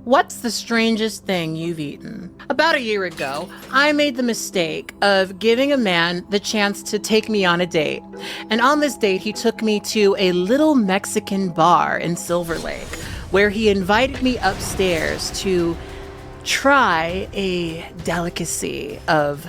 What's the strangest thing you've eaten? About a year ago, I made the mistake of giving a man the chance to take me on a date. And on this date, he took me to a little Mexican bar in Silver Lake, where he invited me upstairs to try a delicacy of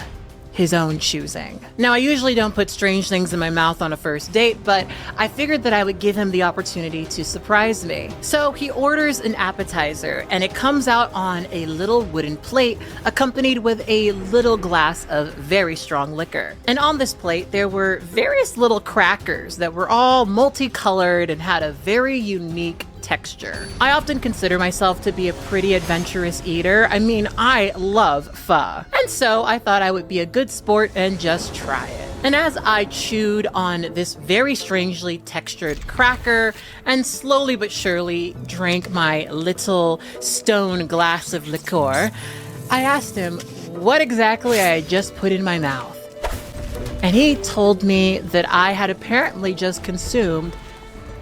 his own choosing. Now, I usually don't put strange things in my mouth on a first date, but I figured that I would give him the opportunity to surprise me. So he orders an appetizer, and it comes out on a little wooden plate, accompanied with a little glass of very strong liquor. And on this plate, there were various little crackers that were all multicolored and had a very unique texture. I often consider myself to be a pretty adventurous eater. I mean, I love pho. And so I thought I would be a good sport and just try it. And as I chewed on this very strangely textured cracker and slowly but surely drank my little stone glass of liqueur, I asked him what exactly I had just put in my mouth. And he told me that I had apparently just consumed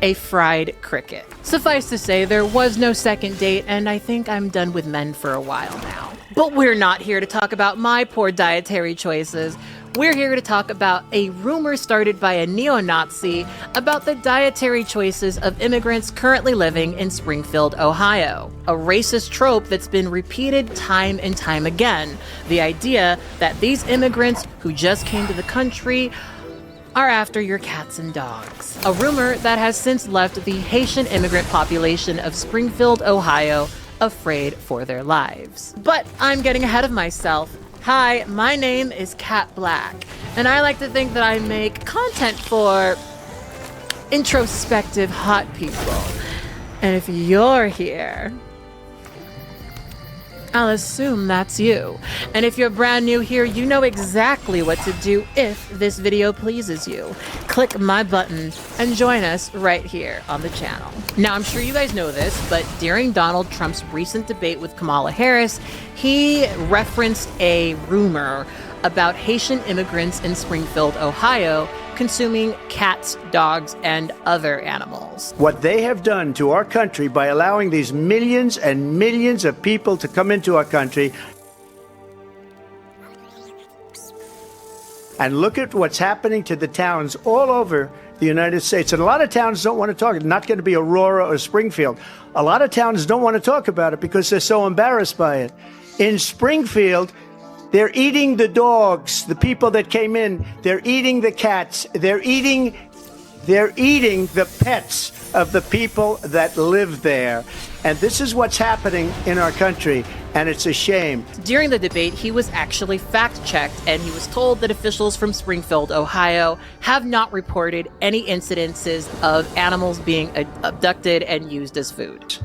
a fried cricket. Suffice to say, there was no second date, and I think I'm done with men for a while now. But we're not here to talk about my poor dietary choices. We're here to talk about a rumor started by a neo-Nazi about the dietary choices of immigrants currently living in Springfield, Ohio. A racist trope that's been repeated time and time again. The idea that these immigrants who just came to the country are after your cats and dogs. A rumor that has since left the Haitian immigrant population of Springfield, Ohio, afraid for their lives. But I'm getting ahead of myself. Hi, my name is Blaque, and I like to think that I make content for introspective hot people. And if you're here, I'll assume that's you. And if you're brand new here, you know exactly what to do if this video pleases you. Click my button and join us right here on the channel. Now, I'm sure you guys know this, but during Donald Trump's recent debate with Kamala Harris, he referenced a rumor about Haitian immigrants in Springfield, Ohio, consuming cats, dogs, and other animals. What they have done to our country by allowing these millions and millions of people to come into our country. And look at what's happening to the towns all over the United States. And a lot of towns don't want to talk. It's not going to be Aurora or Springfield. A lot of towns don't want to talk about it because they're so embarrassed by it. In Springfield, they're eating the dogs, the people that came in. They're eating the cats. They're eating the pets of the people that live there. And this is what's happening in our country, and it's a shame. During the debate, he was actually fact-checked, and he was told that officials from Springfield, Ohio, have not reported any incidences of animals being abducted and used as food.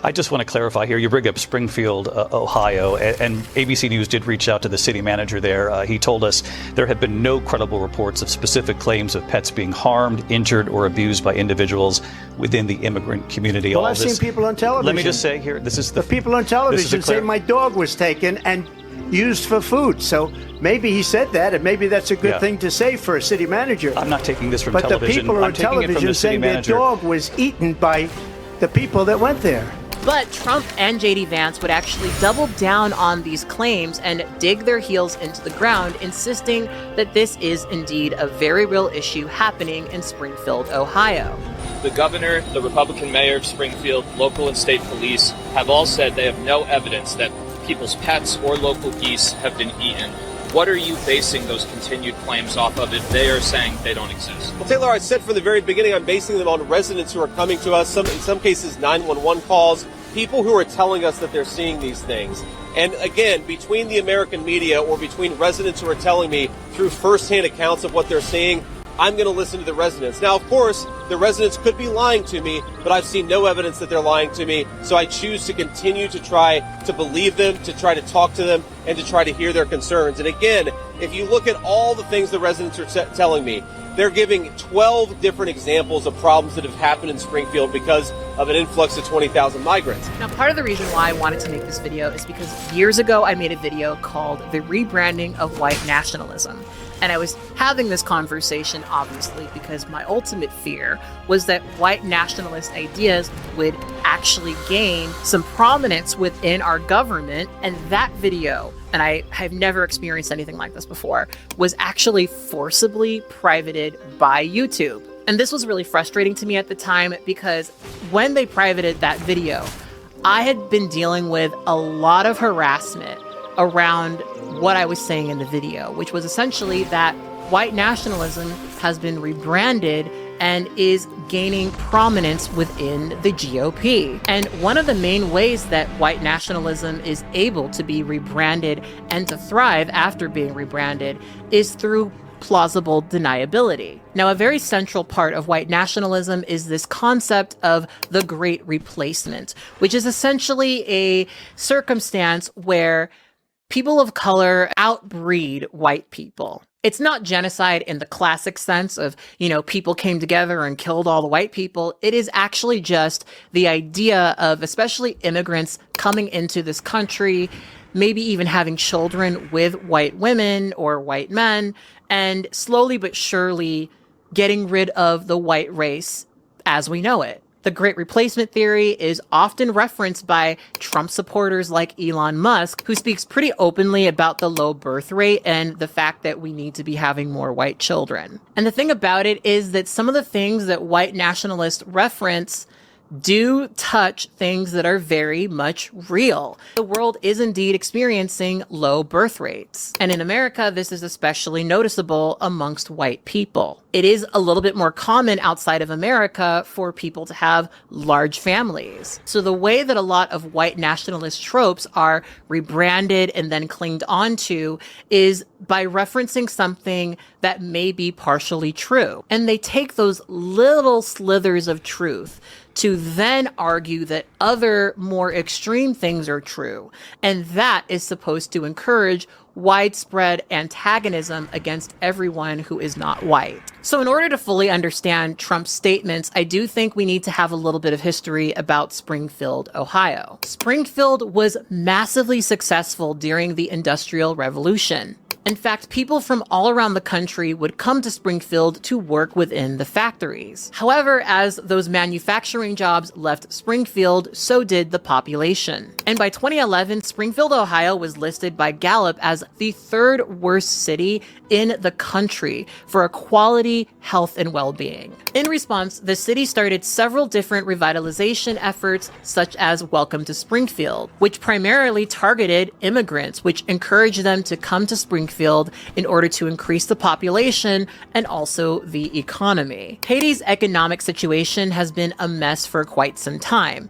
I just want to clarify here. You bring up Springfield, Ohio, and ABC News did reach out to the city manager there. He told us there have been no credible reports of specific claims of pets being harmed, injured, or abused by individuals within the immigrant community. Well, I've seen people on television. Let me just say here, this is the people on television say my dog was taken and used for food. So maybe he said that, and maybe that's a good thing to say for a city manager. I'm not taking this from but television. But the people on television saying their dog was eaten by the people that went there. But Trump and J.D. Vance would actually double down on these claims and dig their heels into the ground, insisting that this is indeed a very real issue happening in Springfield, Ohio. The governor, the Republican mayor of Springfield, local and state police have all said they have no evidence that people's pets or local geese have been eaten. What are you basing those continued claims off of if they are saying they don't exist? Well, Taylor, I said from the very beginning, I'm basing them on residents who are coming to us, in some cases 911 calls, people who are telling us that they're seeing these things. And again, between the American media or between residents who are telling me through firsthand accounts of what they're seeing, I'm going to listen to the residents. Now, of course, the residents could be lying to me, but I've seen no evidence that they're lying to me. So I choose to continue to try to believe them, to try to talk to them, and to try to hear their concerns. And again, if you look at all the things the residents are telling me, they're giving 12 different examples of problems that have happened in Springfield because of an influx of 20,000 migrants. Now, part of the reason why I wanted to make this video is because years ago I made a video called The Rebranding of White Nationalism. And I was having this conversation, obviously, because my ultimate fear was that white nationalist ideas would actually gain some prominence within our government. And that video, and I have never experienced anything like this before, was actually forcibly privated by YouTube. And this was really frustrating to me at the time because when they privated that video, I had been dealing with a lot of harassment around what I was saying in the video, which was essentially that white nationalism has been rebranded and is gaining prominence within the GOP. And one of the main ways that white nationalism is able to be rebranded and to thrive after being rebranded is through plausible deniability. Now, a very central part of white nationalism is this concept of the Great Replacement, which is essentially a circumstance where people of color outbreed white people. It's not genocide in the classic sense of, people came together and killed all the white people. It is actually just the idea of especially immigrants coming into this country, maybe even having children with white women or white men, and slowly but surely getting rid of the white race as we know it. The Great Replacement theory is often referenced by Trump supporters like Elon Musk, who speaks pretty openly about the low birth rate and the fact that we need to be having more white children. And the thing about it is that some of the things that white nationalists reference do touch things that are very much real. The world is indeed experiencing low birth rates. And in America, this is especially noticeable amongst white people. It is a little bit more common outside of America for people to have large families. So the way that a lot of white nationalist tropes are rebranded and then clinged onto is by referencing something that may be partially true. And they take those little slithers of truth to then argue that other more extreme things are true. And that is supposed to encourage widespread antagonism against everyone who is not white. So in order to fully understand Trump's statements, I do think we need to have a little bit of history about Springfield, Ohio. Springfield was massively successful during the Industrial Revolution. In fact, people from all around the country would come to Springfield to work within the factories. However, as those manufacturing jobs left Springfield, so did the population. And by 2011, Springfield, Ohio was listed by Gallup as the third worst city in the country for equality, health, and well-being. In response, the city started several different revitalization efforts, such as Welcome to Springfield, which primarily targeted immigrants, which encouraged them to come to Springfield in order to increase the population and also the economy. Haiti's economic situation has been a mess for quite some time.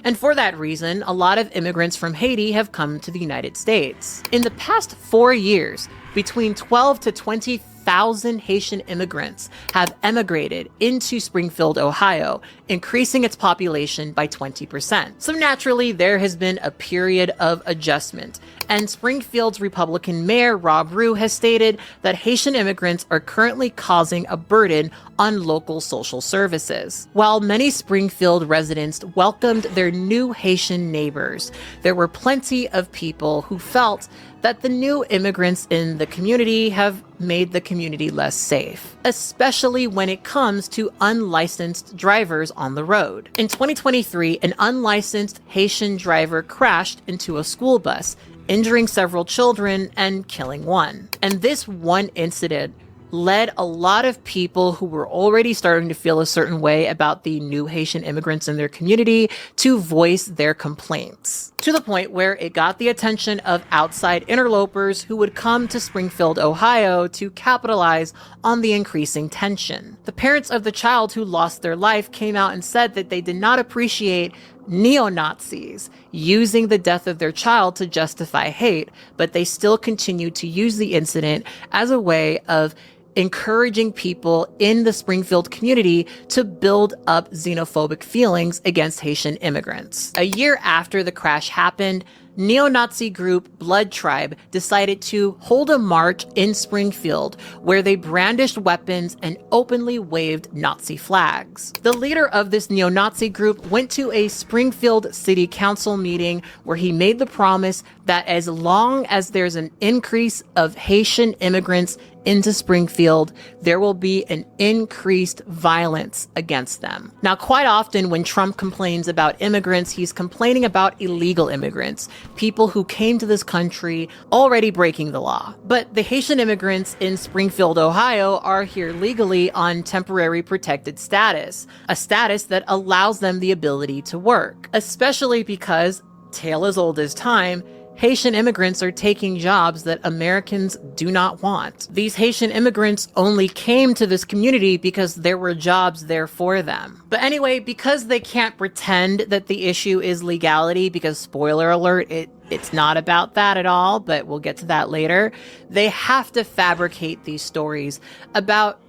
And for that reason, a lot of immigrants from Haiti have come to the United States. In the past 4 years, between 12 to 20,000 Haitian immigrants have emigrated into Springfield, Ohio, increasing its population by 20%. So naturally, there has been a period of adjustment. And Springfield's Republican Mayor, Rob Rue, has stated that Haitian immigrants are currently causing a burden on local social services. While many Springfield residents welcomed their new Haitian neighbors, there were plenty of people who felt that the new immigrants in the community have made the community less safe, especially when it comes to unlicensed drivers on the road. In 2023, an unlicensed Haitian driver crashed into a school bus, injuring several children and killing one. And this one incident led a lot of people who were already starting to feel a certain way about the new Haitian immigrants in their community to voice their complaints, to the point where it got the attention of outside interlopers who would come to Springfield, Ohio to capitalize on the increasing tension. The parents of the child who lost their life came out and said that they did not appreciate neo-Nazis using the death of their child to justify hate, but they still continued to use the incident as a way of encouraging people in the Springfield community to build up xenophobic feelings against Haitian immigrants. A year after the crash happened, neo-Nazi group Blood Tribe decided to hold a march in Springfield where they brandished weapons and openly waved Nazi flags. The leader of this neo-Nazi group went to a Springfield City Council meeting where he made the promise that as long as there's an increase of Haitian immigrants into Springfield, there will be an increased violence against them. Now, quite often when Trump complains about immigrants, he's complaining about illegal immigrants, people who came to this country already breaking the law. But the Haitian immigrants in Springfield, Ohio are here legally on temporary protected status, a status that allows them the ability to work, especially because, tale as old as time, Haitian immigrants are taking jobs that Americans do not want. These Haitian immigrants only came to this community because there were jobs there for them. But anyway, because they can't pretend that the issue is legality, because spoiler alert, it's not about that at all, but we'll get to that later, they have to fabricate these stories about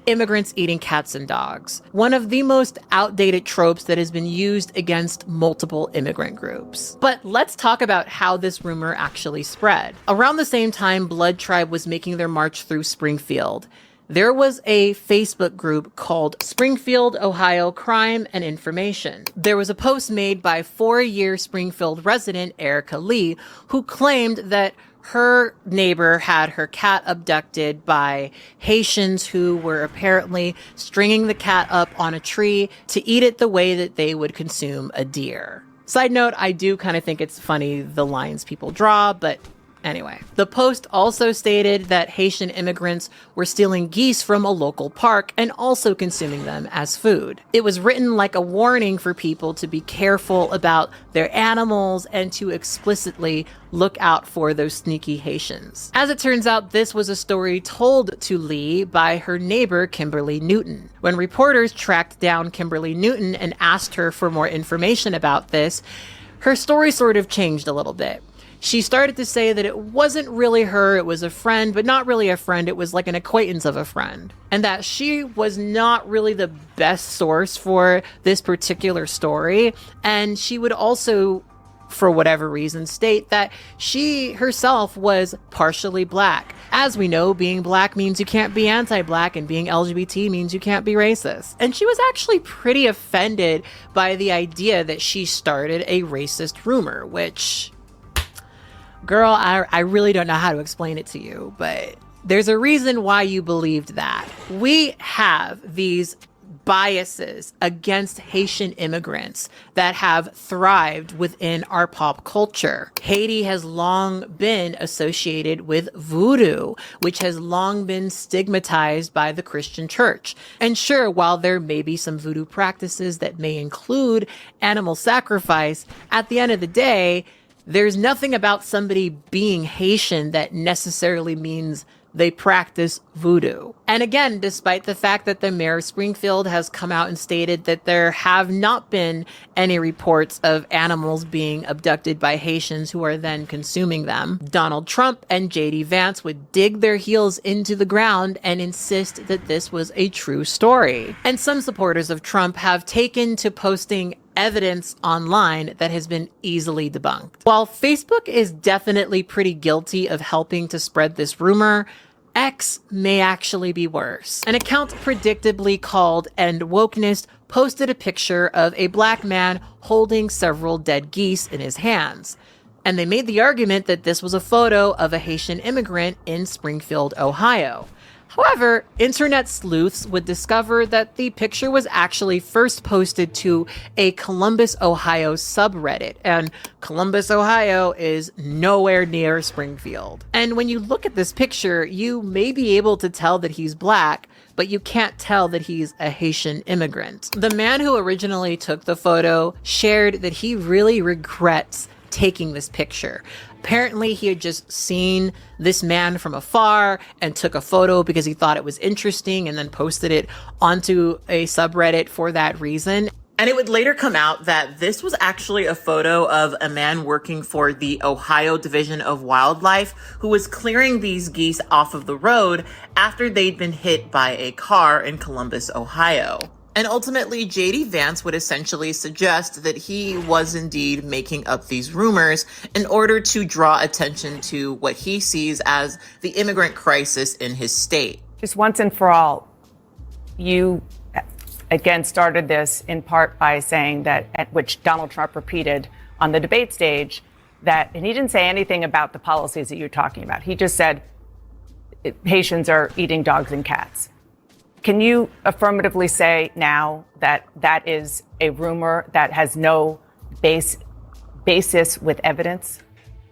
immigrants eating cats and dogs, one of the most outdated tropes that has been used against multiple immigrant groups. But let's talk about how this rumor actually spread. Around the same time Blood Tribe was making their march through Springfield, there was a Facebook group called Springfield, Ohio Crime and Information. There was a post made by 4-year Springfield resident Erica Lee, who claimed that her neighbor had her cat abducted by Haitians who were apparently stringing the cat up on a tree to eat it the way that they would consume a deer. Side note, I do kind of think it's funny the lines people draw, but anyway. The post also stated that Haitian immigrants were stealing geese from a local park and also consuming them as food. It was written like a warning for people to be careful about their animals and to explicitly look out for those sneaky Haitians. As it turns out, this was a story told to Lee by her neighbor, Kimberly Newton. When reporters tracked down Kimberly Newton and asked her for more information about this, her story sort of changed a little bit. She started to say that it wasn't really her, it was a friend, but not really a friend, it was like an acquaintance of a friend. And that she was not really the best source for this particular story. And she would also, for whatever reason, state that she herself was partially Black. As we know, being Black means you can't be anti-Black, and being LGBT means you can't be racist. And she was actually pretty offended by the idea that she started a racist rumor, which, girl, I really don't know how to explain it to you, but there's a reason why you believed that. We have these biases against Haitian immigrants that have thrived within our pop culture. Haiti has long been associated with voodoo, which has long been stigmatized by the Christian church. And sure, while there may be some voodoo practices that may include animal sacrifice, at the end of the day, there's nothing about somebody being Haitian that necessarily means they practice voodoo. And again, despite the fact that the mayor of Springfield has come out and stated that there have not been any reports of animals being abducted by Haitians who are then consuming them, Donald Trump and J.D. Vance would dig their heels into the ground and insist that this was a true story. And some supporters of Trump have taken to posting evidence online that has been easily debunked. While Facebook is definitely pretty guilty of helping to spread this rumor, X may actually be worse. An account predictably called End Wokeness posted a picture of a Black man holding several dead geese in his hands. And they made the argument that this was a photo of a Haitian immigrant in Springfield, Ohio. However, internet sleuths would discover that the picture was actually first posted to a Columbus, Ohio subreddit, and Columbus, Ohio is nowhere near Springfield. And when you look at this picture, you may be able to tell that he's Black, but you can't tell that he's a Haitian immigrant. The man who originally took the photo shared that he really regrets taking this picture. Apparently, he had just seen this man from afar and took a photo because he thought it was interesting and then posted it onto a subreddit for that reason. And it would later come out that this was actually a photo of a man working for the Ohio Division of Wildlife who was clearing these geese off of the road after they'd been hit by a car in Columbus, Ohio. And ultimately, J.D. Vance would essentially suggest that he was indeed making up these rumors in order to draw attention to what he sees as the immigrant crisis in his state. Just once and for all, you again started this in part by saying that, at which Donald Trump repeated on the debate stage, that, and he didn't say anything about the policies that you're talking about. He just said Haitians are eating dogs and cats. Can you affirmatively say now that that is a rumor that has no basis with evidence?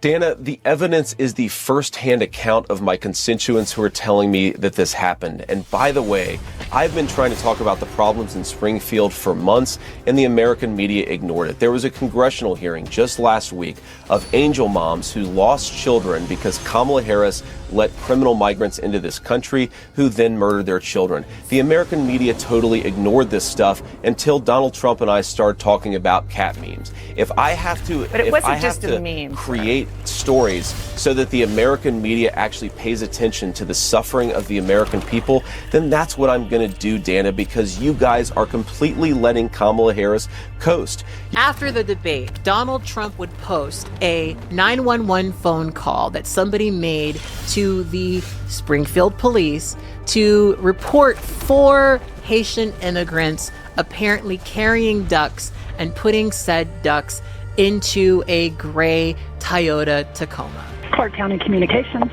Dana, the evidence is the first-hand account of my constituents who are telling me that this happened. And by the way, I've been trying to talk about the problems in Springfield for months, and the American media ignored it. There was a congressional hearing just last week of angel moms who lost children because Kamala Harris let criminal migrants into this country who then murdered their children. The American media totally ignored this stuff until Donald Trump and I started talking about cat memes. If I have to, but it wasn't just a meme, create stories so that the American media actually pays attention to the suffering of the American people, then that's what I'm going to do, Dana, because you guys are completely letting Kamala Harris coast. After the debate, Donald Trump would post a 911 phone call that somebody made to the Springfield police to report 4 Haitian immigrants apparently carrying ducks and putting said ducks into a gray Toyota Tacoma. Clark County Communications.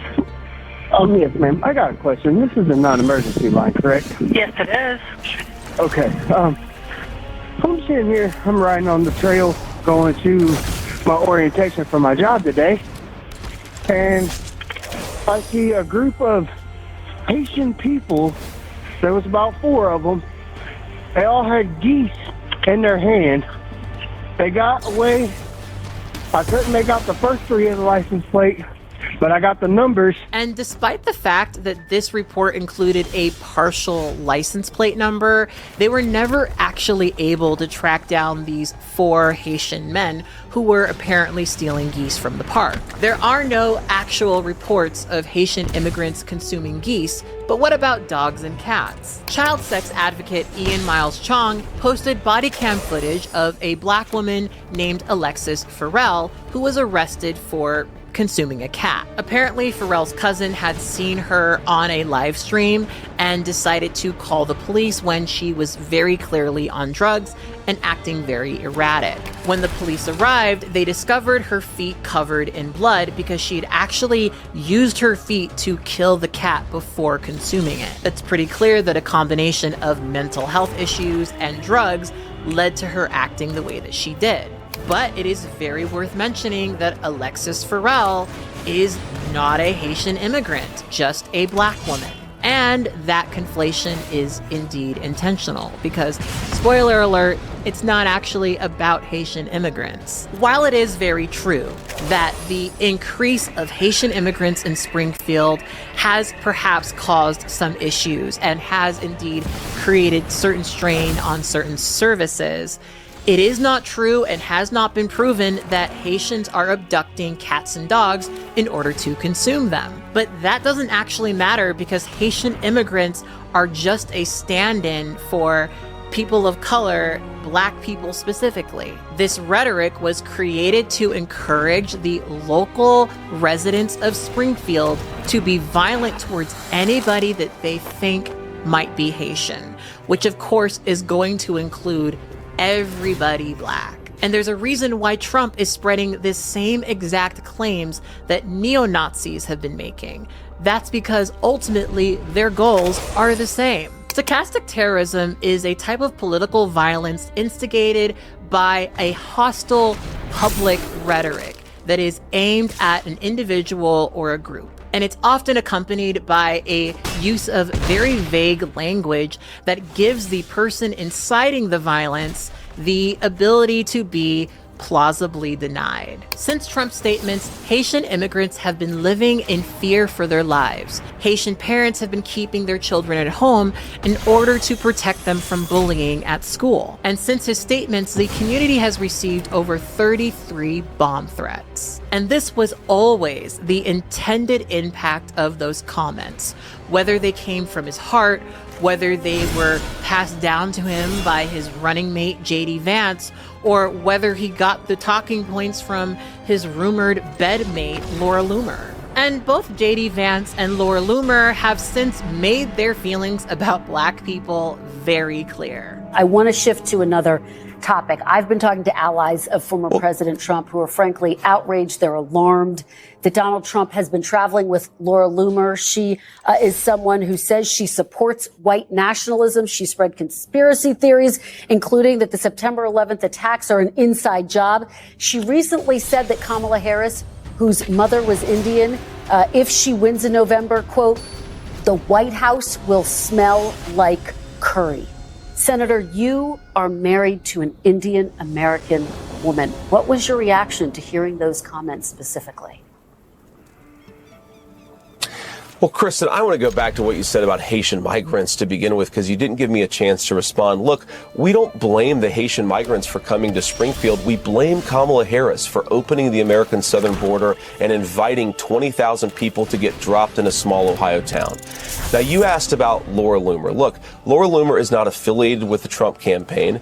Yes, ma'am. I got a question. This is a non-emergency line, correct? Yes, it is. Okay. I'm sitting here. I'm riding on the trail going to my orientation for my job today. And I see a group of Haitian people. There was about 4 of them. They all had geese in their hand. They got away. I couldn't make out the first 3 of the license plate, but I got the numbers. And despite the fact that this report included a partial license plate number, they were never actually able to track down these 4 Haitian men who were apparently stealing geese from the park. There are no actual reports of Haitian immigrants consuming geese, but what about dogs and cats? Child sex advocate Ian Miles Chong posted body cam footage of a Black woman named Alexis Farrell who was arrested for consuming a cat. Apparently, Farrell's cousin had seen her on a live stream and decided to call the police when she was very clearly on drugs and acting very erratic. When the police arrived, they discovered her feet covered in blood because she had actually used her feet to kill the cat before consuming it. It's pretty clear that a combination of mental health issues and drugs led to her acting the way that she did. But it is very worth mentioning that Alexis Farrell is not a Haitian immigrant, just a Black woman. And that conflation is indeed intentional because, spoiler alert, it's not actually about Haitian immigrants. While it is very true that the increase of Haitian immigrants in Springfield has perhaps caused some issues and has indeed created certain strain on certain services, it is not true and has not been proven that Haitians are abducting cats and dogs in order to consume them. But that doesn't actually matter because Haitian immigrants are just a stand-in for people of color, Black people specifically. This rhetoric was created to encourage the local residents of Springfield to be violent towards anybody that they think might be Haitian, which of course is going to include everybody Black. And there's a reason why Trump is spreading this same exact claims that neo-Nazis have been making. That's because ultimately their goals are the same. Stochastic terrorism is a type of political violence instigated by a hostile public rhetoric that is aimed at an individual or a group. And it's often accompanied by a use of very vague language that gives the person inciting the violence the ability to be plausibly denied. Since Trump's statements, Haitian immigrants have been living in fear for their lives. Haitian parents have been keeping their children at home in order to protect them from bullying at school. And since his statements, the community has received over 33 bomb threats. And this was always the intended impact of those comments, whether they came from his heart, whether they were passed down to him by his running mate, J.D. Vance, or whether he got the talking points from his rumored bedmate, Laura Loomer. And both J.D. Vance and Laura Loomer have since made their feelings about Black people very clear. I want to shift to another topic. I've been talking to allies of former President Trump who are frankly outraged. They're alarmed that Donald Trump has been traveling with Laura Loomer. She is someone who says she supports white nationalism. She spread conspiracy theories, including that the September 11th attacks are an inside job. She recently said that Kamala Harris, whose mother was Indian, if she wins in November, quote, the White House will smell like curry. Senator, you are married to an Indian American woman. What was your reaction to hearing those comments specifically? Well, Kristen, I want to go back to what you said about Haitian migrants to begin with, because you didn't give me a chance to respond. Look, we don't blame the Haitian migrants for coming to Springfield. We blame Kamala Harris for opening the American southern border and inviting 20,000 people to get dropped in a small Ohio town. Now, you asked about Laura Loomer. Look, Laura Loomer is not affiliated with the Trump campaign.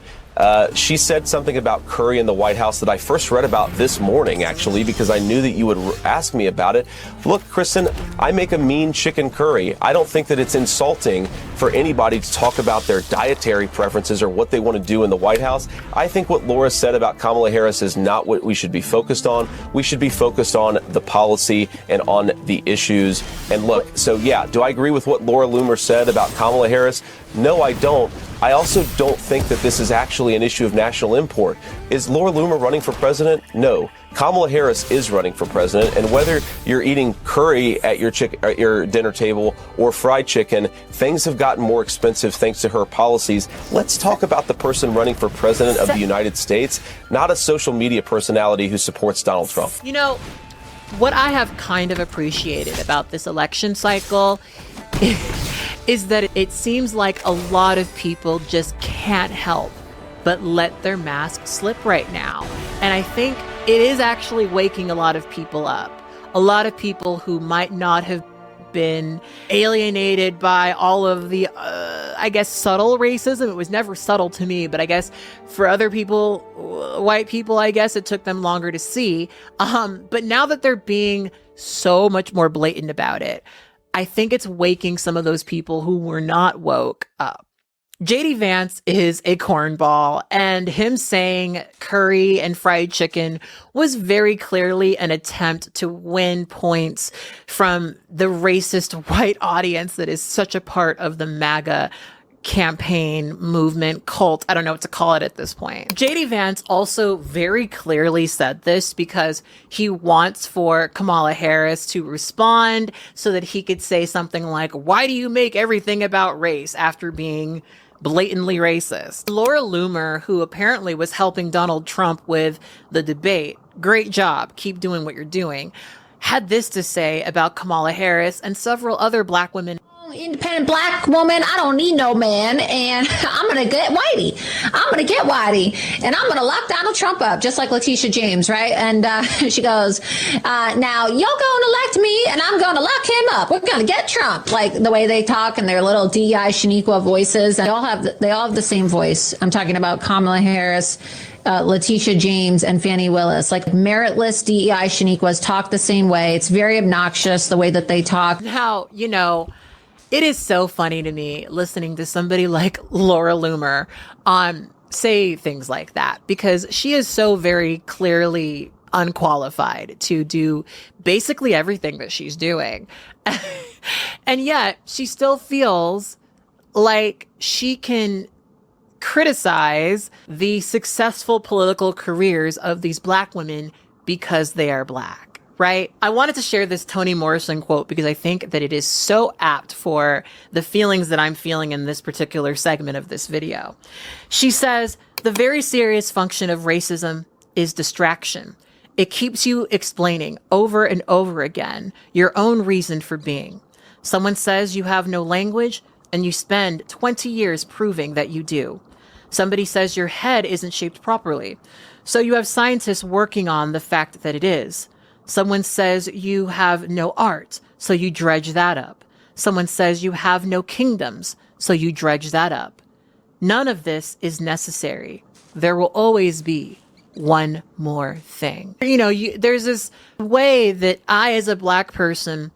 She said something about curry in the White House that I first read about this morning, actually, because I knew that you would ask me about it. Look, Kristen, I make a mean chicken curry. I don't think that it's insulting for anybody to talk about their dietary preferences or what they want to do in the White House. I think what Laura said about Kamala Harris is not what we should be focused on. We should be focused on the policy and on the issues. And look, so yeah, do I agree with what Laura Loomer said about Kamala Harris? No, I don't. I also don't think that this is actually an issue of national import. Is Laura Loomer running for president? No. Kamala Harris is running for president, and whether you're eating curry at your dinner table or fried chicken, things have gotten more expensive thanks to her policies. Let's talk about the person running for president of the United States, not a social media personality who supports Donald Trump. You know, what I have kind of appreciated about this election cycle is that it seems like a lot of people just can't help but let their mask slip right now. And I think it is actually waking a lot of people up. A lot of people who might not have been alienated by all of the, I guess, subtle racism. It was never subtle to me, but I guess for other people, white people, I guess it took them longer to see. But now that they're being so much more blatant about it, I think it's waking some of those people who were not woke up. J.D. Vance is a cornball, and him saying curry and fried chicken was very clearly an attempt to win points from the racist white audience that is such a part of the MAGA campaign movement cult. I don't know what to call it at this point. J.D. Vance also very clearly said this because he wants for Kamala Harris to respond so that he could say something like, why do you make everything about race after being blatantly racist? Laura Loomer, who apparently was helping Donald Trump with the debate, great job, keep doing what you're doing, had this to say about Kamala Harris and several other Black women. Independent Black woman, I don't need no man, and I'm gonna get Whitey. And I'm gonna lock Donald Trump up, just like Letitia James, right? And she goes, now you're gonna elect me, and I'm gonna lock him up. We're gonna get Trump. Like the way they talk and their little DEI Shaniqua voices, and they all have the same voice. I'm talking about Kamala Harris, Letitia James, and Fannie Willis. Like meritless DEI Shaniquas talk the same way. It's very obnoxious the way that they talk. Now, you know, it is so funny to me listening to somebody like Laura Loomer say things like that, because she is so very clearly unqualified to do basically everything that she's doing. And yet she still feels like she can criticize the successful political careers of these Black women because they are Black. Right? I wanted to share this Toni Morrison quote because I think that it is so apt for the feelings that I'm feeling in this particular segment of this video. She says, the very serious function of racism is distraction. It keeps you explaining over and over again your own reason for being. Someone says you have no language and you spend 20 years proving that you do. Somebody says your head isn't shaped properly, so you have scientists working on the fact that it is. Someone says you have no art, so you dredge that up. Someone says you have no kingdoms, so you dredge that up. None of this is necessary. There will always be one more thing. There's this way that I, as a Black person,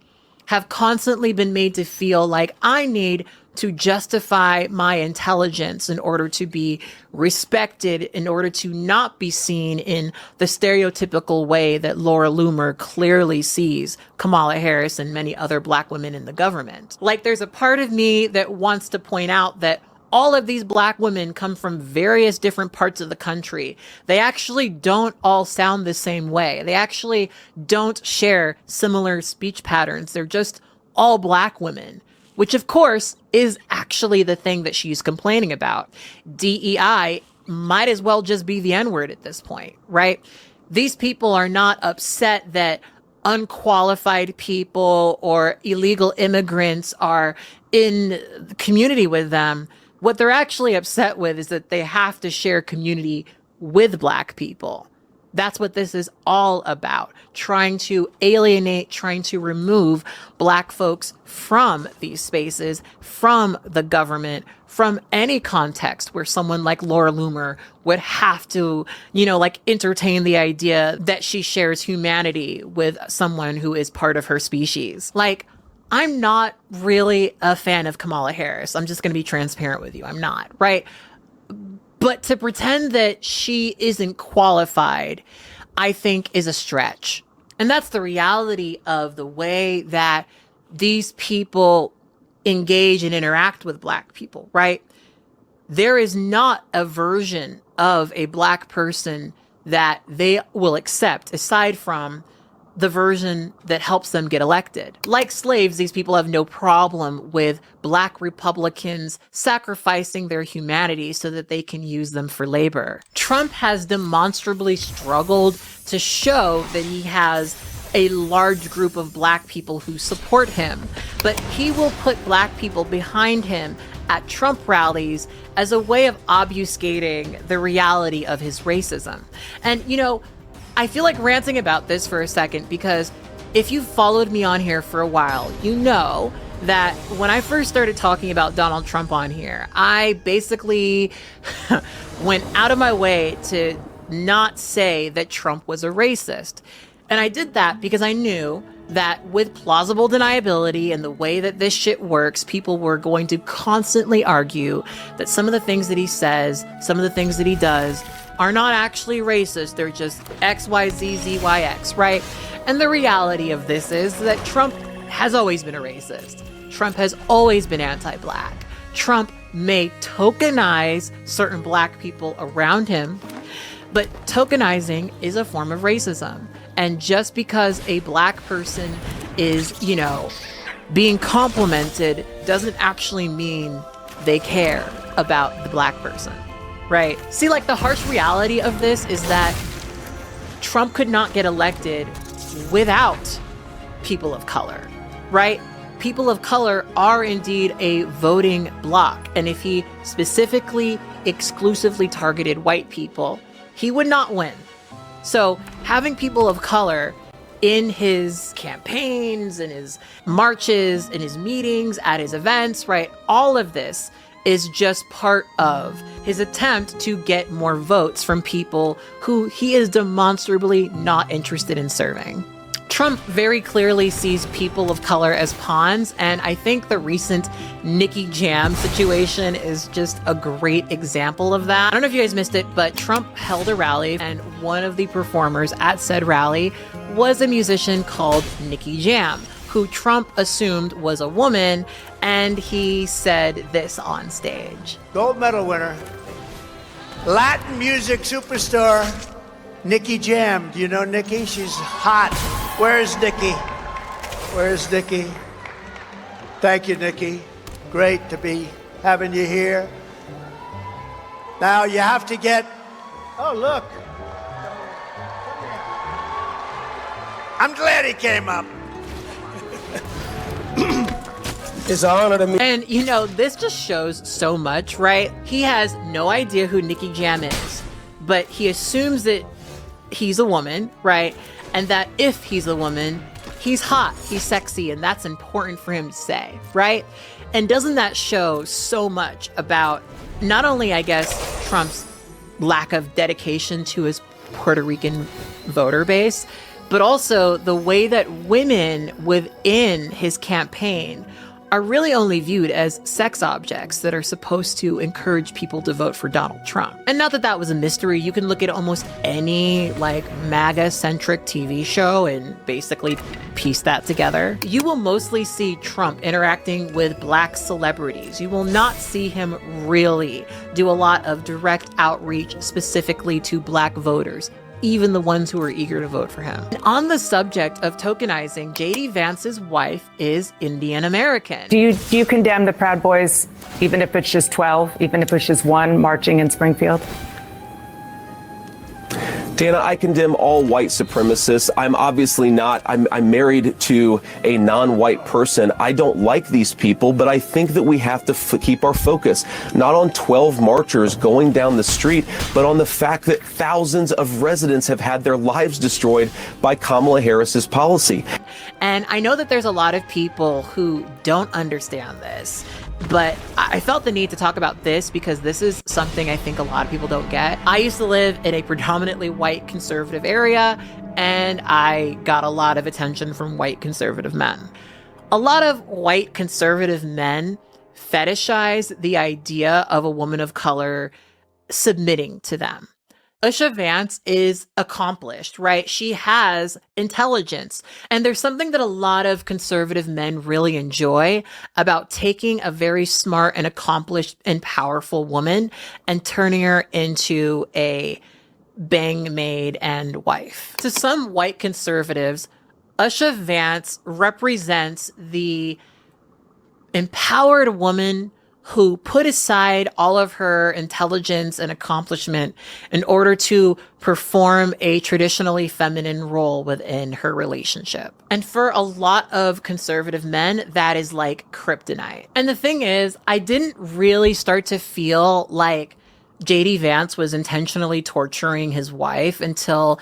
have constantly been made to feel like I need to justify my intelligence in order to be respected, in order to not be seen in the stereotypical way that Laura Loomer clearly sees Kamala Harris and many other Black women in the government. Like, there's a part of me that wants to point out that all of these Black women come from various different parts of the country. They actually don't all sound the same way. They actually don't share similar speech patterns. They're just all Black women, which of course is actually the thing that she's complaining about. DEI might as well just be the N-word at this point, right? These people are not upset that unqualified people or illegal immigrants are in the community with them. What they're actually upset with is that they have to share community with Black people. That's what this is all about. Trying to alienate, trying to remove Black folks from these spaces, from the government, from any context where someone like Laura Loomer would have to, entertain the idea that she shares humanity with someone who is part of her species. I'm not really a fan of Kamala Harris. I'm just going to be transparent with you. I'm not, right? But to pretend that she isn't qualified, I think, is a stretch. And that's the reality of the way that these people engage and interact with Black people, right? There is not a version of a Black person that they will accept aside from the version that helps them get elected. Like slaves, these people have no problem with Black Republicans sacrificing their humanity so that they can use them for labor. Trump has demonstrably struggled to show that he has a large group of Black people who support him, but he will put Black people behind him at Trump rallies as a way of obfuscating the reality of his racism. And, I feel like ranting about this for a second because if you've followed me on here for a while, you know that when I first started talking about Donald Trump on here, I basically went out of my way to not say that Trump was a racist. And I did that because I knew that with plausible deniability and the way that this shit works, people were going to constantly argue that some of the things that he says, some of the things that he does are not actually racist. They're just X, Y, Z, Z, Y, X, right? And the reality of this is that Trump has always been a racist. Trump has always been anti-Black. Trump may tokenize certain Black people around him, but tokenizing is a form of racism. And just because a Black person is, being complimented doesn't actually mean they care about the Black person. Right. See, the harsh reality of this is that Trump could not get elected without people of color, right? People of color are indeed a voting bloc. And if he specifically, exclusively targeted white people, he would not win. So having people of color in his campaigns, in his marches, in his meetings, at his events, right? All of this is just part of his attempt to get more votes from people who he is demonstrably not interested in serving. Trump very clearly sees people of color as pawns, and I think the recent Nikki Jam situation is just a great example of that. I don't know if you guys missed it, but Trump held a rally, and one of the performers at said rally was a musician called Nikki Jam, who Trump assumed was a woman, and he said this on stage. Gold medal winner, Latin music superstar, Nikki Jam. Do you know Nikki? She's hot. Where's Nikki? Where's Nikki? Thank you, Nikki. Great to be having you here. Now you have to get, oh look. I'm glad he came up. It's an honor to me. And this just shows so much, right? He has no idea who Nikki Jam is, but he assumes that he's a woman, right? And that if he's a woman, he's hot, he's sexy, and that's important for him to say, right? And doesn't that show so much about not only, I guess, Trump's lack of dedication to his Puerto Rican voter base, but also the way that women within his campaign are really only viewed as sex objects that are supposed to encourage people to vote for Donald Trump. And not that that was a mystery. You can look at almost any MAGA-centric TV show and basically piece that together. You will mostly see Trump interacting with Black celebrities. You will not see him really do a lot of direct outreach specifically to Black voters, even the ones who are eager to vote for him. And on the subject of tokenizing, J.D. Vance's wife is Indian American. Do you condemn the Proud Boys, even if it's just 12, even if it's just one marching in Springfield? Dana, I condemn all white supremacists. I'm obviously not. I'm married to a non-white person. I don't like these people, but I think that we have to keep our focus not on 12 marchers going down the street, but on the fact that thousands of residents have had their lives destroyed by Kamala Harris's policy. And I know that there's a lot of people who don't understand this, but I felt the need to talk about this because this is something I think a lot of people don't get. I used to live in a predominantly white conservative area, and I got a lot of attention from white conservative men. A lot of white conservative men fetishize the idea of a woman of color submitting to them. Usha Vance is accomplished, right? She has intelligence. And there's something that a lot of conservative men really enjoy about taking a very smart and accomplished and powerful woman and turning her into a bang maid and wife. To some white conservatives, Usha Vance represents the empowered woman who put aside all of her intelligence and accomplishment in order to perform a traditionally feminine role within her relationship. And for a lot of conservative men, that is like kryptonite. And the thing is, I didn't really start to feel like J.D. Vance was intentionally torturing his wife until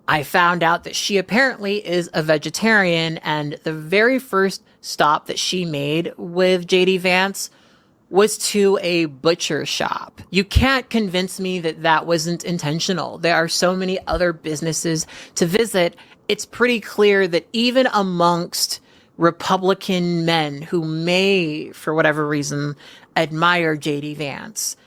I found out that she apparently is a vegetarian. And the very first stop that she made with J.D. Vance was to a butcher shop. You can't convince me that that wasn't intentional. There are so many other businesses to visit. It's pretty clear that even amongst Republican men who may, for whatever reason, admire J.D. Vance,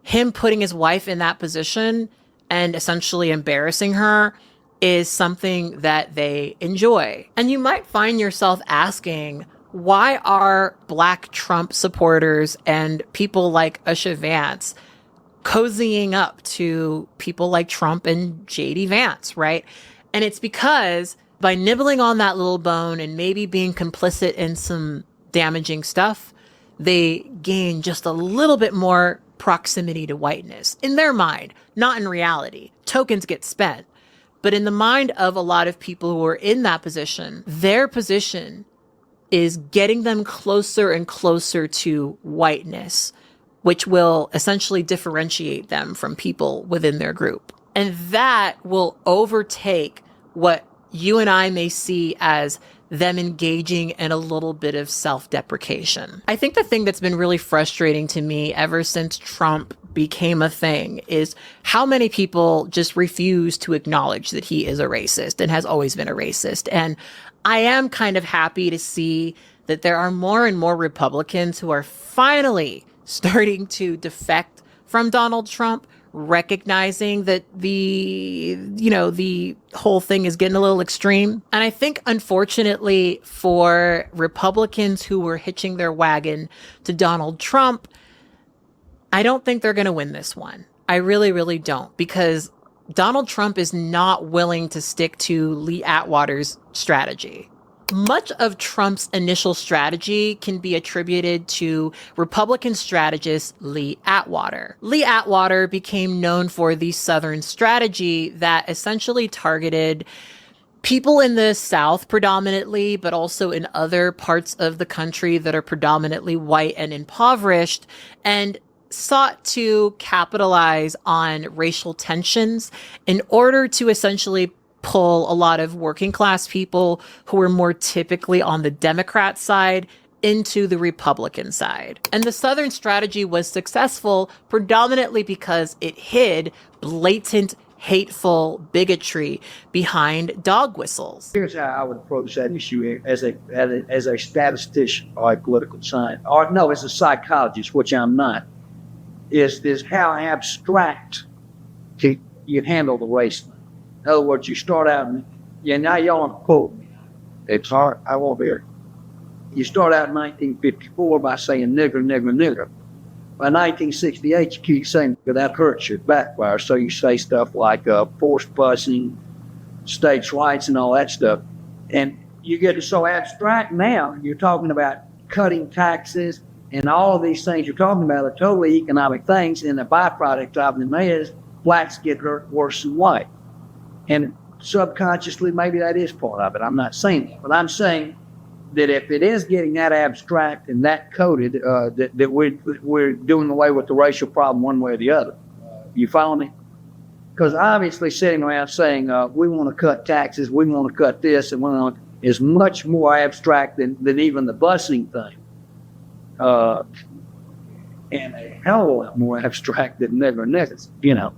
him putting his wife in that position and essentially embarrassing her is something that they enjoy. And you might find yourself asking, why are Black Trump supporters and people like Usha Vance cozying up to people like Trump and J.D. Vance, right? And it's because by nibbling on that little bone and maybe being complicit in some damaging stuff, they gain just a little bit more proximity to whiteness in their mind, not in reality. Tokens get spent. But in the mind of a lot of people who are in that position, their position is getting them closer and closer to whiteness, which will essentially differentiate them from people within their group. And that will overtake what you and I may see as them engaging in a little bit of self-deprecation. I think the thing that's been really frustrating to me ever since Trump became a thing is how many people just refuse to acknowledge that he is a racist and has always been a racist. And I am kind of happy to see that there are more and more Republicans who are finally starting to defect from Donald Trump, recognizing that the whole thing is getting a little extreme. And I think, unfortunately, for Republicans who were hitching their wagon to Donald Trump, I don't think they're going to win this one. I really, really don't, because Donald Trump is not willing to stick to Lee Atwater's strategy. Much of Trump's initial strategy can be attributed to Republican strategist Lee Atwater. Lee Atwater became known for the Southern strategy that essentially targeted people in the South predominantly, but also in other parts of the country that are predominantly white and impoverished, and sought to capitalize on racial tensions in order to essentially pull a lot of working class people who were more typically on the Democrat side into the Republican side. And the Southern strategy was successful predominantly because it hid blatant, hateful bigotry behind dog whistles. Here's how I would approach that issue as a statistician or a political scientist, or no, as a psychologist, which I'm not, is how abstract you handle the race thing. In other words, you start out, and now y'all want to quote me. It's hard, I won't hear it. You start out in 1954 by saying nigger, nigger, nigger. By 1968, you keep saying that hurts you, it backfires. So you say stuff like forced busing, states' rights, and all that stuff. And you get so abstract now, you're talking about cutting taxes, and all of these things you're talking about are totally economic things, and the byproduct of them is blacks get hurt worse than white. And subconsciously, maybe that is part of it. I'm not saying that, but I'm saying that if it is getting that abstract and that coded, that we're doing away with the racial problem one way or the other. You follow me? Because obviously sitting around saying we want to cut taxes, we want to cut this, and we want is much more abstract than even the busing thing. And a hell of a lot more abstract than nigger niggas, you know.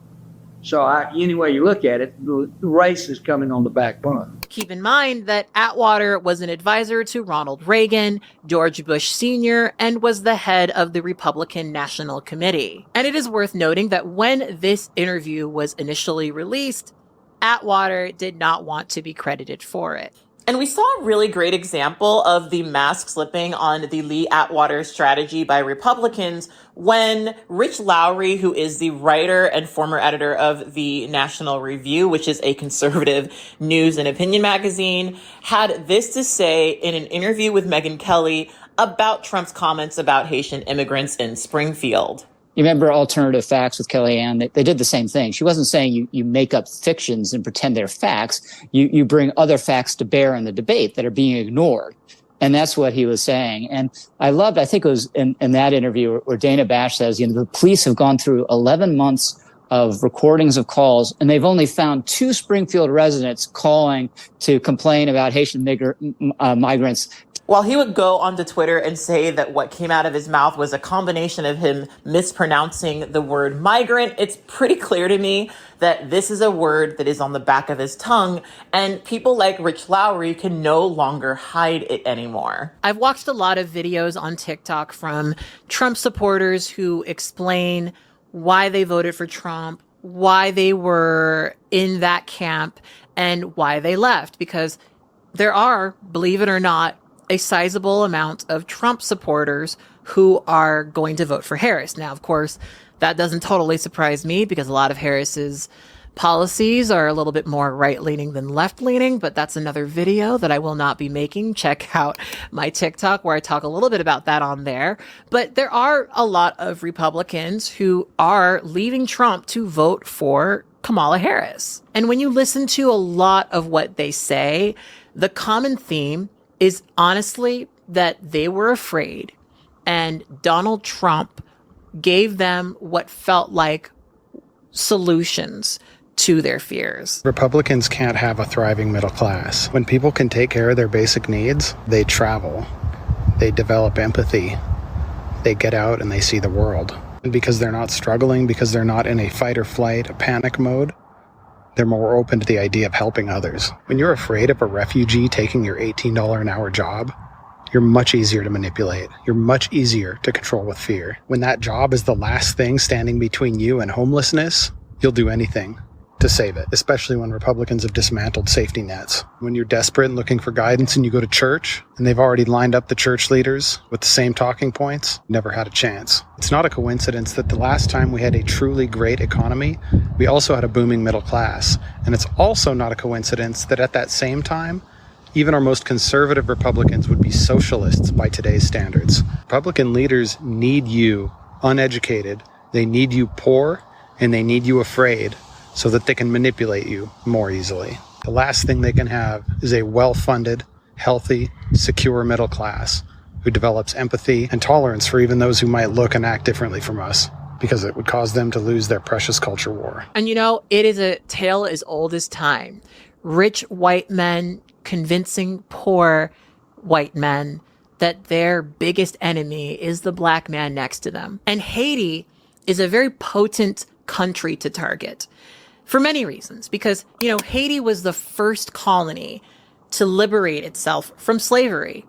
So any way you look at it, the race is coming on the back burner. Keep in mind that Atwater was an advisor to Ronald Reagan, George Bush Sr., and was the head of the Republican National Committee. And it is worth noting that when this interview was initially released, Atwater did not want to be credited for it. And we saw a really great example of the mask slipping on the Lee Atwater strategy by Republicans when Rich Lowry, who is the writer and former editor of the National Review, which is a conservative news and opinion magazine, had this to say in an interview with Megyn Kelly about Trump's comments about Haitian immigrants in Springfield. You remember Alternative Facts with Kellyanne? They did the same thing. She wasn't saying you make up fictions and pretend they're facts. You bring other facts to bear in the debate that are being ignored. And that's what he was saying. And I think it was in that interview where Dana Bash says, the police have gone through 11 months of recordings of calls, and they've only found 2 Springfield residents calling to complain about Haitian migrants. While he would go onto Twitter and say that what came out of his mouth was a combination of him mispronouncing the word migrant, it's pretty clear to me that this is a word that is on the back of his tongue, and people like Rich Lowry can no longer hide it anymore. I've watched a lot of videos on TikTok from Trump supporters who explain why they voted for Trump, why they were in that camp, and why they left. Because there are, believe it or not, a sizable amount of Trump supporters who are going to vote for Harris. Now, of course, that doesn't totally surprise me because a lot of Harris's policies are a little bit more right-leaning than left-leaning, but that's another video that I will not be making. Check out my TikTok where I talk a little bit about that on there. But there are a lot of Republicans who are leaving Trump to vote for Kamala Harris. And when you listen to a lot of what they say, the common theme is honestly that they were afraid, and Donald Trump gave them what felt like solutions to their fears. Republicans can't have a thriving middle class. When people can take care of their basic needs, they travel, they develop empathy, they get out and they see the world. And because they're not struggling, because they're not in a fight or flight, a panic mode, they're more open to the idea of helping others. When you're afraid of a refugee taking your $18 an hour job, you're much easier to manipulate. You're much easier to control with fear. When that job is the last thing standing between you and homelessness, you'll do anything to save it, especially when Republicans have dismantled safety nets. When you're desperate and looking for guidance and you go to church and they've already lined up the church leaders with the same talking points, never had a chance. It's not a coincidence that the last time we had a truly great economy, we also had a booming middle class. And it's also not a coincidence that at that same time, even our most conservative Republicans would be socialists by today's standards. Republican leaders need you uneducated, they need you poor, and they need you afraid, so that they can manipulate you more easily. The last thing they can have is a well-funded, healthy, secure middle class who develops empathy and tolerance for even those who might look and act differently from us, because it would cause them to lose their precious culture war. And it is a tale as old as time. rich white men convincing poor white men that their biggest enemy is the black man next to them. And Haiti is a very potent country to target for many reasons, because, Haiti was the first colony to liberate itself from slavery.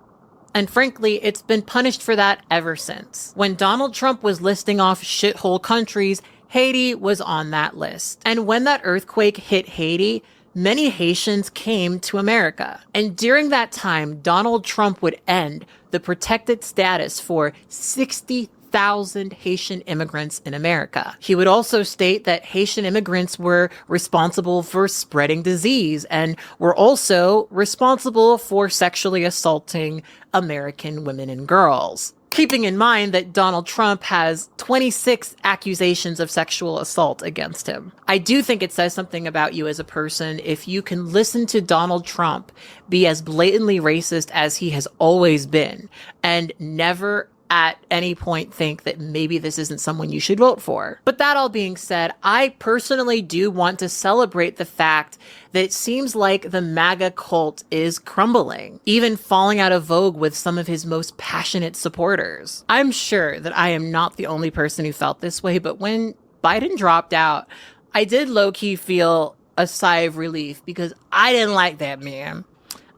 And frankly, it's been punished for that ever since. When Donald Trump was listing off shithole countries, Haiti was on that list. And when that earthquake hit Haiti, many Haitians came to America. And during that time, Donald Trump would end the protected status for 60,000 Haitian immigrants in America. He would also state that Haitian immigrants were responsible for spreading disease and were also responsible for sexually assaulting American women and girls. Keeping in mind that Donald Trump has 26 accusations of sexual assault against him. I do think it says something about you as a person if you can listen to Donald Trump be as blatantly racist as he has always been and never at any point think that maybe this isn't someone you should vote for. But that all being said, I personally do want to celebrate the fact that it seems like the MAGA cult is crumbling, even falling out of vogue with some of his most passionate supporters. I'm sure that I am not the only person who felt this way, but when Biden dropped out, I did low-key feel a sigh of relief because I didn't like that man.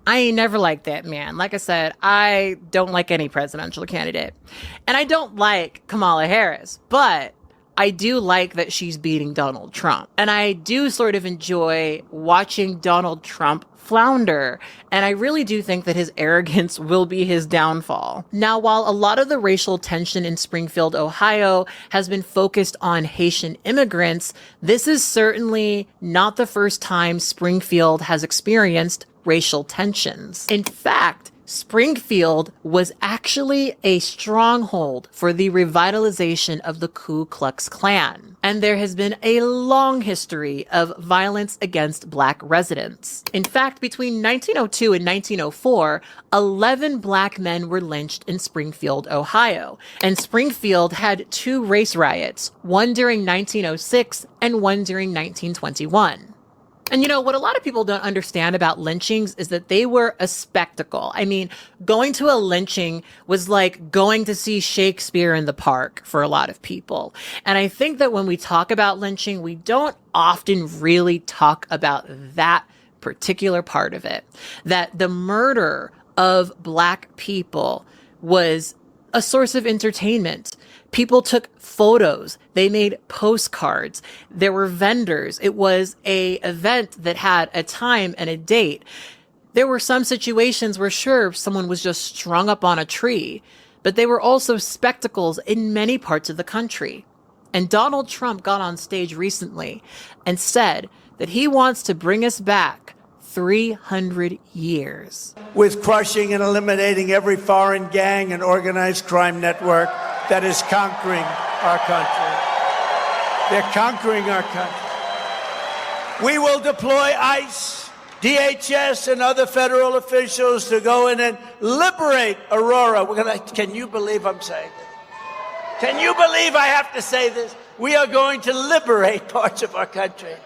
I ain't never liked that man. Like I said, I don't like any presidential candidate. And I don't like Kamala Harris, but I do like that she's beating Donald Trump. And I do sort of enjoy watching Donald Trump flounder. And I really do think that his arrogance will be his downfall. Now, while a lot of the racial tension in Springfield, Ohio has been focused on Haitian immigrants, this is certainly not the first time Springfield has experienced racial tensions. In fact, Springfield was actually a stronghold for the revitalization of the Ku Klux Klan. And there has been a long history of violence against Black residents. In fact, between 1902 and 1904, 11 Black men were lynched in Springfield, Ohio. And Springfield had 2 race riots, one during 1906 and one during 1921. And what a lot of people don't understand about lynchings is that they were a spectacle. I mean, going to a lynching was like going to see Shakespeare in the park for a lot of people. And I think that when we talk about lynching, we don't often really talk about that particular part of it. That the murder of Black people was a source of entertainment. People took photos. They made postcards. There were vendors. It was an event that had a time and a date. There were some situations where, sure, someone was just strung up on a tree, but they were also spectacles in many parts of the country. And Donald Trump got on stage recently and said that he wants to bring us back 300 years. With crushing and eliminating every foreign gang and organized crime network that is conquering our country. They're conquering our country. We will deploy ICE, DHS, and other federal officials to go in and liberate Aurora. Can you believe I'm saying this? Can you believe I have to say this? We are going to liberate parts of our country.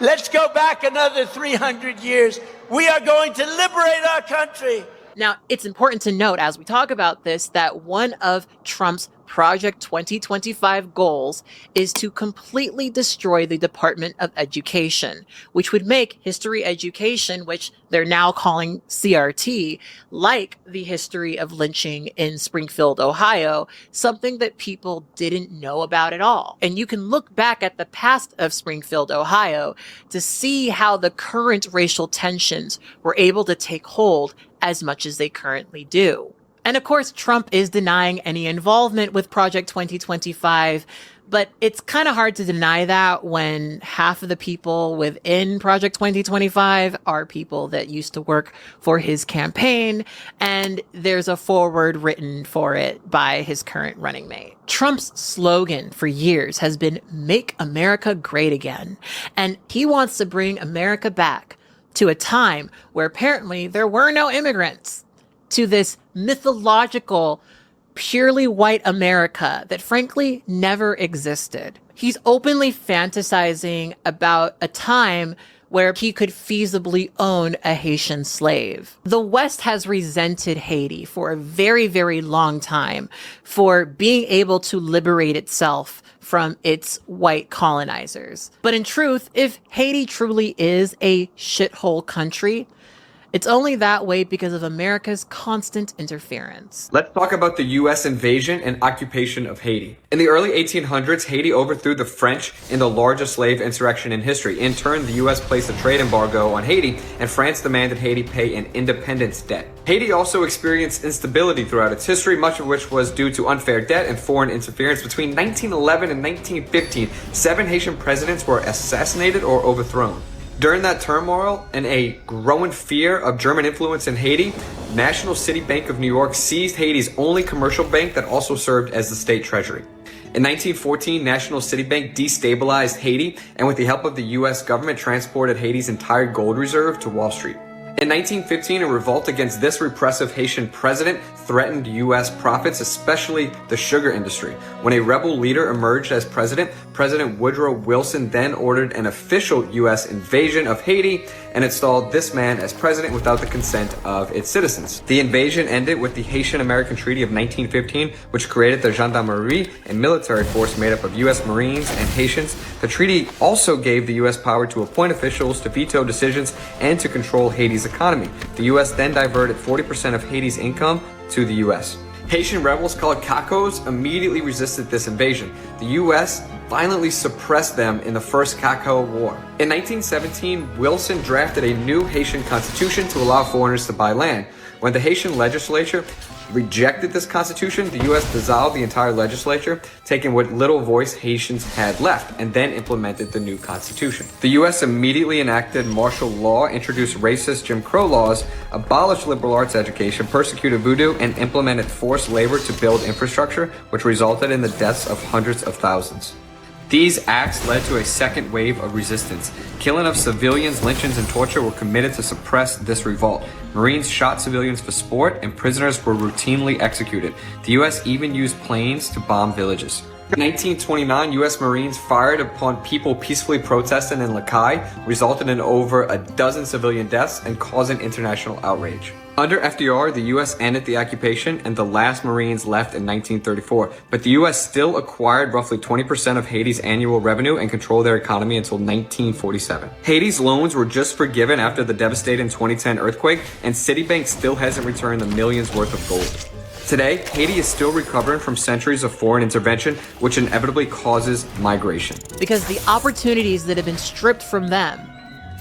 Let's go back another 300 years. We are going to liberate our country. Now, it's important to note as we talk about this that one of Trump's Project 2025 goals is to completely destroy the Department of Education, which would make history education, which they're now calling CRT, like the history of lynching in Springfield, Ohio, something that people didn't know about at all. And you can look back at the past of Springfield, Ohio, to see how the current racial tensions were able to take hold as much as they currently do. And of course, Trump is denying any involvement with Project 2025, but it's kind of hard to deny that when half of the people within Project 2025 are people that used to work for his campaign, and there's a foreword written for it by his current running mate. Trump's slogan for years has been "Make America Great Again," and he wants to bring America back to a time where apparently there were no immigrants, to this mythological purely white America that frankly never existed. He's openly fantasizing about a time where he could feasibly own a Haitian slave. The West has resented Haiti for a very, very long time for being able to liberate itself from its white colonizers. But in truth, if Haiti truly is a shithole country, it's only that way because of America's constant interference. Let's talk about the U.S. invasion and occupation of Haiti. In the early 1800s, Haiti overthrew the French in the largest slave insurrection in history. In turn, the U.S. placed a trade embargo on Haiti, and France demanded Haiti pay an independence debt. Haiti also experienced instability throughout its history, much of which was due to unfair debt and foreign interference. Between 1911 and 1915, 7 Haitian presidents were assassinated or overthrown. During that turmoil and a growing fear of German influence in Haiti, National City Bank of New York seized Haiti's only commercial bank that also served as the state treasury. In 1914, National City Bank destabilized Haiti and with the help of the U.S. government transported Haiti's entire gold reserve to Wall Street. In 1915, a revolt against this repressive Haitian president threatened U.S. profits, especially the sugar industry. When a rebel leader emerged as president, President Woodrow Wilson then ordered an official U.S. invasion of Haiti and installed this man as president without the consent of its citizens. The invasion ended with the Haitian-American Treaty of 1915, which created the Gendarmerie, a military force made up of U.S. Marines and Haitians. The treaty also gave the U.S. power to appoint officials, to veto decisions, and to control Haiti's economy. The U.S. then diverted 40% of Haiti's income to the U.S. Haitian rebels called Cacos immediately resisted this invasion. The U.S. violently suppressed them in the First Caco War. In 1917, Wilson drafted a new Haitian constitution to allow foreigners to buy land. When the Haitian legislature rejected this constitution, the U.S. dissolved the entire legislature, taking what little voice Haitians had left, and then implemented the new constitution. The U.S. immediately enacted martial law, introduced racist Jim Crow laws, abolished liberal arts education, persecuted voodoo, and implemented forced labor to build infrastructure, which resulted in the deaths of hundreds of thousands. These acts led to a second wave of resistance. Killing of civilians, lynchings, and torture were committed to suppress this revolt. Marines shot civilians for sport, and prisoners were routinely executed. The U.S. even used planes to bomb villages. In 1929, U.S. Marines fired upon people peacefully protesting in Blaque, resulting in over a dozen civilian deaths and causing international outrage. Under FDR, the U.S. ended the occupation and the last Marines left in 1934, but the U.S. still acquired roughly 20% of Haiti's annual revenue and controlled their economy until 1947. Haiti's loans were just forgiven after the devastating 2010 earthquake, and Citibank still hasn't returned the millions worth of gold. Today, Haiti is still recovering from centuries of foreign intervention, which inevitably causes migration. Because the opportunities that have been stripped from them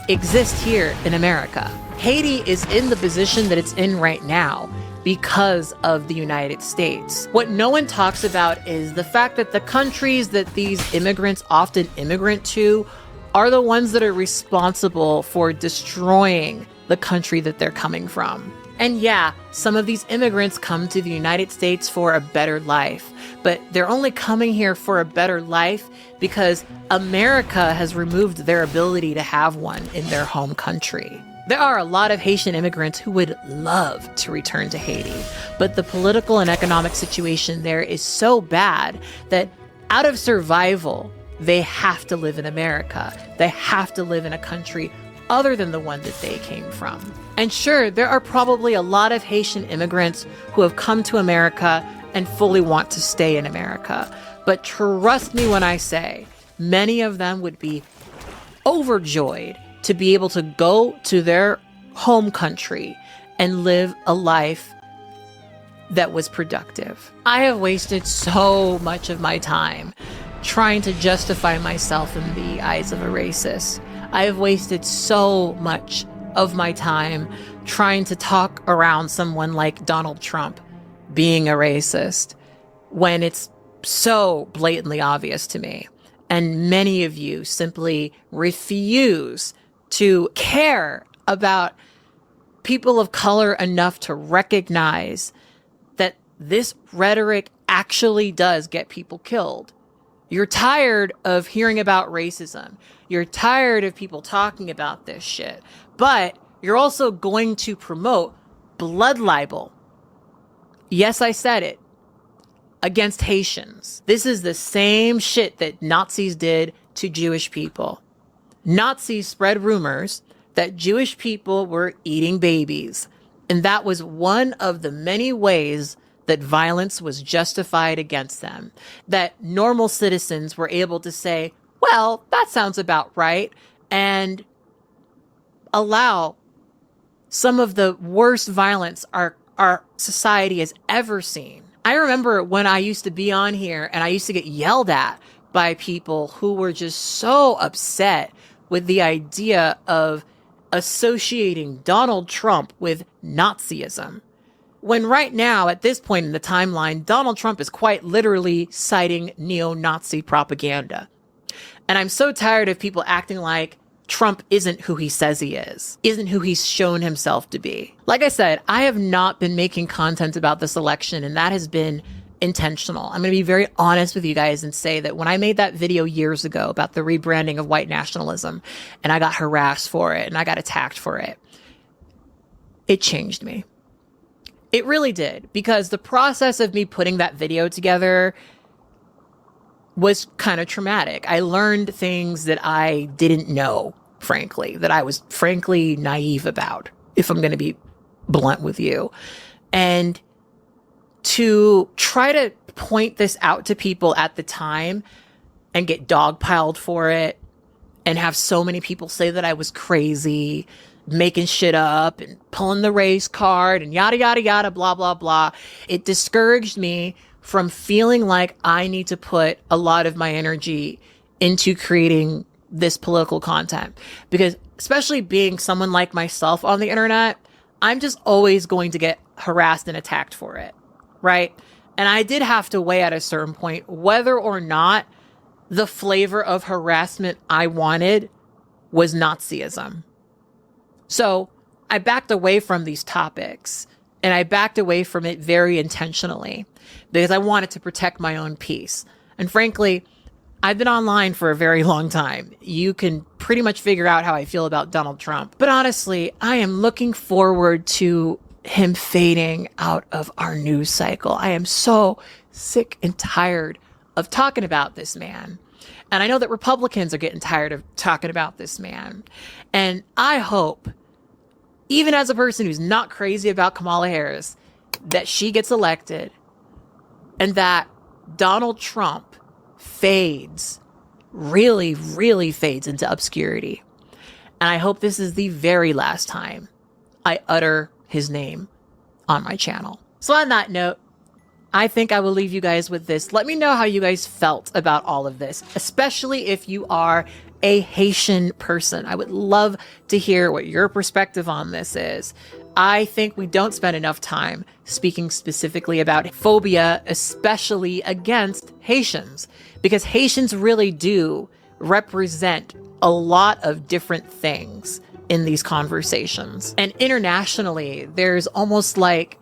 exist here in America. Haiti is in the position that it's in right now because of the United States. What no one talks about is the fact that the countries that these immigrants often immigrant to are the ones that are responsible for destroying the country that they're coming from. And yeah, some of these immigrants come to the United States for a better life, but they're only coming here for a better life because America has removed their ability to have one in their home country. There are a lot of Haitian immigrants who would love to return to Haiti, but the political and economic situation there is so bad that out of survival, they have to live in America. They have to live in a country other than the one that they came from. And sure, there are probably a lot of Haitian immigrants who have come to America and fully want to stay in America. But trust me when I say, many of them would be overjoyed to be able to go to their home country and live a life that was productive. I have wasted so much of my time trying to justify myself in the eyes of a racist. I have wasted so much of my time trying to talk around someone like Donald Trump being a racist when it's so blatantly obvious to me. And many of you simply refuse to care about people of color enough to recognize that this rhetoric actually does get people killed. You're tired of hearing about racism. You're tired of people talking about this shit. But you're also going to promote blood libel. Yes, I said it. against Haitians. This is the same shit that Nazis did to Jewish people. Nazis spread rumors that Jewish people were eating babies. And that was one of the many ways that violence was justified against them. That normal citizens were able to say, well, that sounds about right, and allow some of the worst violence our society has ever seen. I remember when I used to be on here and I used to get yelled at by people who were just so upset with the idea of associating Donald Trump with Nazism. When right now, at this point in the timeline, Donald Trump is quite literally citing neo-Nazi propaganda. And I'm so tired of people acting like Trump isn't who he says he is, isn't who he's shown himself to be. Like I said, I have not been making content about this election, and that has been intentional. I'm going to be very honest with you guys and say that when I made that video years ago about the rebranding of white nationalism, and I got harassed for it and I got attacked for it, it changed me. It really did, because the process of me putting that video together was kind of traumatic. I learned things that I didn't know, frankly, that I was frankly naive about, if I'm going to be blunt with you. And to try to point this out to people at the time and get dogpiled for it and have so many people say that I was crazy, making shit up and pulling the race card and yada, yada, yada, blah, blah, blah. It discouraged me from feeling like I need to put a lot of my energy into creating this political content. Because especially being someone like myself on the internet, I'm just always going to get harassed and attacked for it, right? And I did have to weigh at a certain point whether or not the flavor of harassment I wanted was Nazism. So I backed away from these topics, and I backed away from it very intentionally because I wanted to protect my own peace. And frankly, I've been online for a very long time. You can pretty much figure out how I feel about Donald Trump. But honestly, I am looking forward to him fading out of our news cycle. I am so sick and tired of talking about this man. And I know that Republicans are getting tired of talking about this man. And I hope, even as a person who's not crazy about Kamala Harris, that she gets elected and that Donald Trump fades, really, really fades into obscurity. And I hope this is the very last time I utter his name on my channel. So on that note, I think I will leave you guys with this. Let me know how you guys felt about all of this, especially if you are a Haitian person. I would love to hear what your perspective on this is. I think we don't spend enough time speaking specifically about phobia, especially against Haitians, because Haitians really do represent a lot of different things in these conversations. And internationally, there's almost like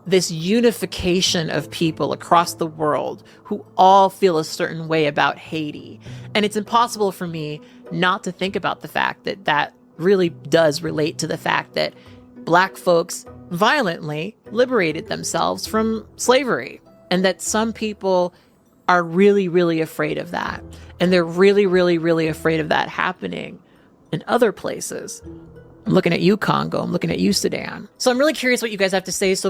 this unification of people across the world who all feel a certain way about Haiti. And it's impossible for me not to think about the fact that that really does relate to the fact that Black folks violently liberated themselves from slavery, and that some people are really, really afraid of that. And they're really, really, really afraid of that happening in other places. I'm looking at you, Congo. I'm looking at you, Sudan. So I'm really curious what you guys have to say. So